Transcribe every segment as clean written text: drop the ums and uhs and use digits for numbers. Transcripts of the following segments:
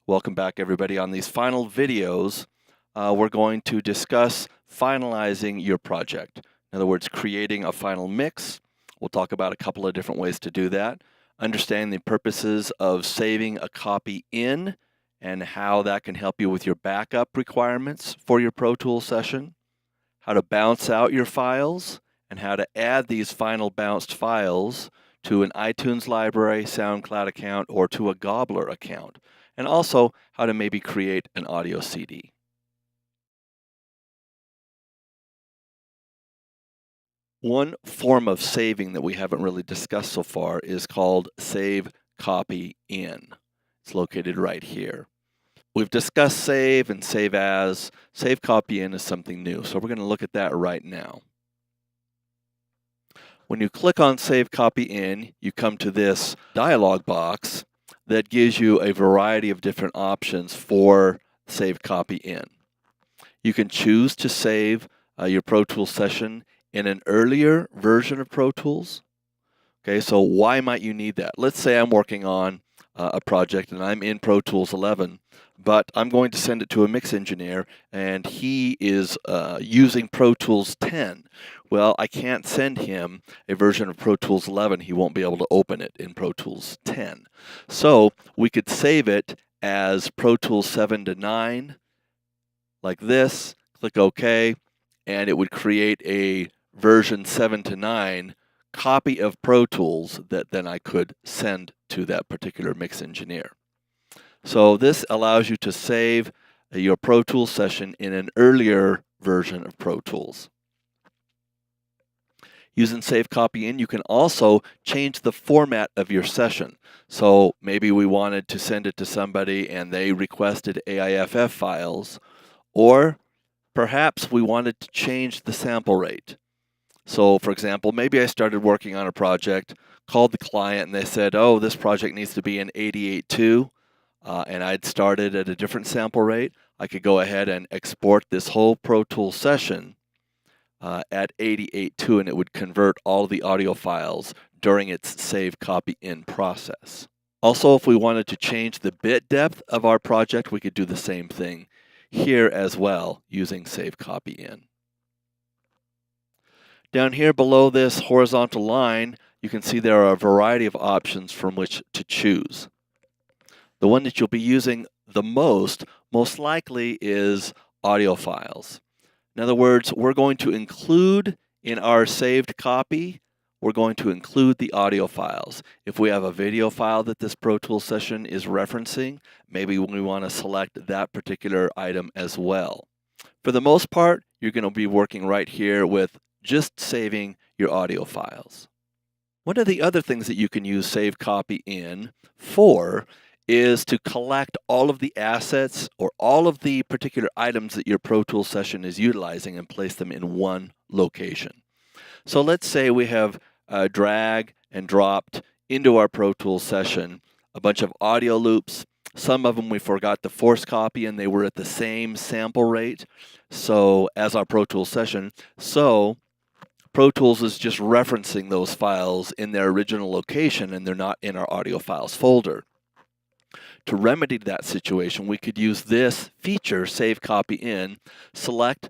Welcome back, everybody. On these final videos, we're going to discuss finalizing your project. In other words, creating a final mix. We'll talk about a couple of different ways to do that. Understanding the purposes of saving a copy in and how that can help you with your backup requirements for your Pro Tools session. How to bounce out your files and how to add these final bounced files to an iTunes library, SoundCloud account, or to a Gobbler account. And also how to maybe create an audio CD. One form of saving that we haven't really discussed so far is called Save Copy In. It's located right here. We've discussed save and save as. Save Copy In is something new, so we're going to look at that right now. When you click on Save Copy In, you come to this dialog box that gives you a variety of different options for Save Copy In. You can choose to save your Pro Tools session in an earlier version of Pro Tools. Okay, so why might you need that? Let's say I'm working on a project and I'm in Pro Tools 11, but I'm going to send it to a mix engineer and he is using Pro Tools 10. Well, I can't send him a version of Pro Tools 11. He won't be able to open it in Pro Tools 10. So we could save it as Pro Tools 7 to 9, like this, click OK, and it would create a version 7 to 9 copy of Pro Tools that then I could send to that particular mix engineer. So this allows you to save your Pro Tools session in an earlier version of Pro Tools. Using Save Copy In, you can also change the format of your session. So maybe we wanted to send it to somebody and they requested AIFF files, or perhaps we wanted to change the sample rate. So for example, maybe I started working on a project, called the client, and they said, oh, this project needs to be in 88.2, and I'd started at a different sample rate. I could go ahead and export this whole Pro Tools session at 88.2, and it would convert all the audio files during its Save Copy In process. Also, if we wanted to change the bit depth of our project, we could do the same thing here as well using Save Copy In. Down here below this horizontal line, you can see there are a variety of options from which to choose. The one that you'll be using the most likely is audio files. In other words, we're going to include in our saved copy, we're going to include the audio files. If we have a video file that this Pro Tools session is referencing, maybe we want to select that particular item as well. For the most part, you're going to be working right here with just saving your audio files. One of the other things that you can use Save Copy In for is to collect all of the assets or all of the particular items that your Pro Tools session is utilizing and place them in one location. So let's say we have drag and dropped into our Pro Tools session a bunch of audio loops. Some of them we forgot to force copy and they were at the same sample rate as our Pro Tools session. So Pro Tools is just referencing those files in their original location and they're not in our audio files folder. To remedy that situation, we could use this feature, Save Copy In, select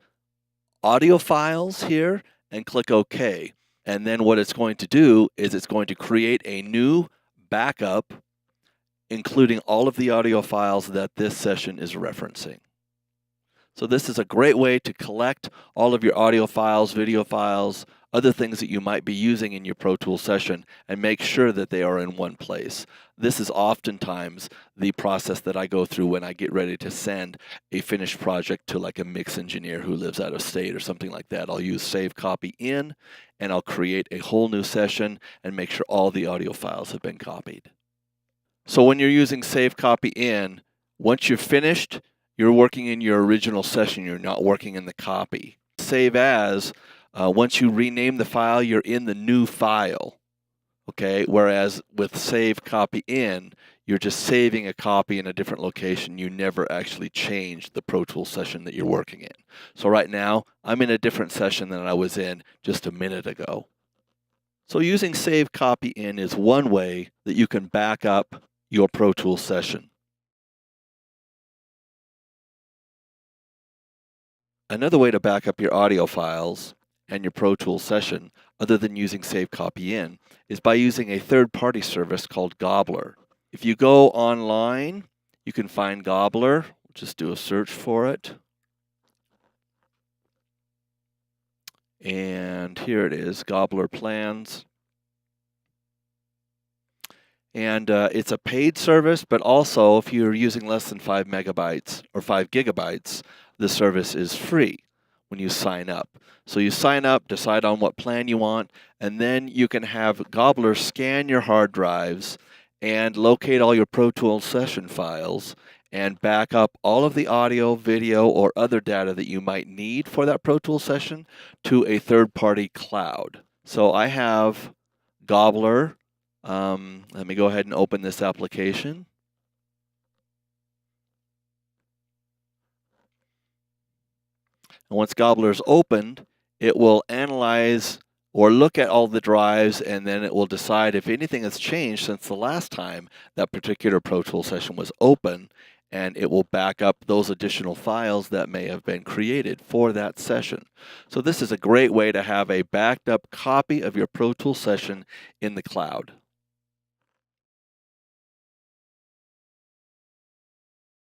audio files here and click OK. And then what it's going to do is it's going to create a new backup including all of the audio files that this session is referencing. So this is a great way to collect all of your audio files, video files, other things that you might be using in your Pro Tools session and make sure that they are in one place. This is oftentimes the process that I go through when I get ready to send a finished project to like a mix engineer who lives out of state or something like that. I'll use Save Copy In and I'll create a whole new session and make sure all the audio files have been copied. So when you're using Save Copy In, once you're finished, you're working in your original session, you're not working in the copy. Save as, once you rename the file, you're in the new file, okay? Whereas with Save Copy In, you're just saving a copy in a different location. You never actually change the Pro Tools session that you're working in. So right now, I'm in a different session than I was in just a minute ago. So using Save Copy In is one way that you can back up your Pro Tools session. Another way to back up your audio files and your Pro Tools session, other than using Save Copy In, is by using a third-party service called Gobbler. If you go online, you can find Gobbler. Just do a search for it. And here it is, Gobbler Plans. And it's a paid service, but also if you're using less than 5 megabytes or 5 gigabytes, the service is free when you sign up. So you sign up, decide on what plan you want, and then you can have Gobbler scan your hard drives and locate all your Pro Tools session files and back up all of the audio, video, or other data that you might need for that Pro Tools session to a third-party cloud. So I have Gobbler. Let me go ahead and open this application. And once Gobbler is opened, it will analyze or look at all the drives, and then it will decide if anything has changed since the last time that particular Pro Tools session was open, and it will back up those additional files that may have been created for that session. So this is a great way to have a backed up copy of your Pro Tools session in the cloud.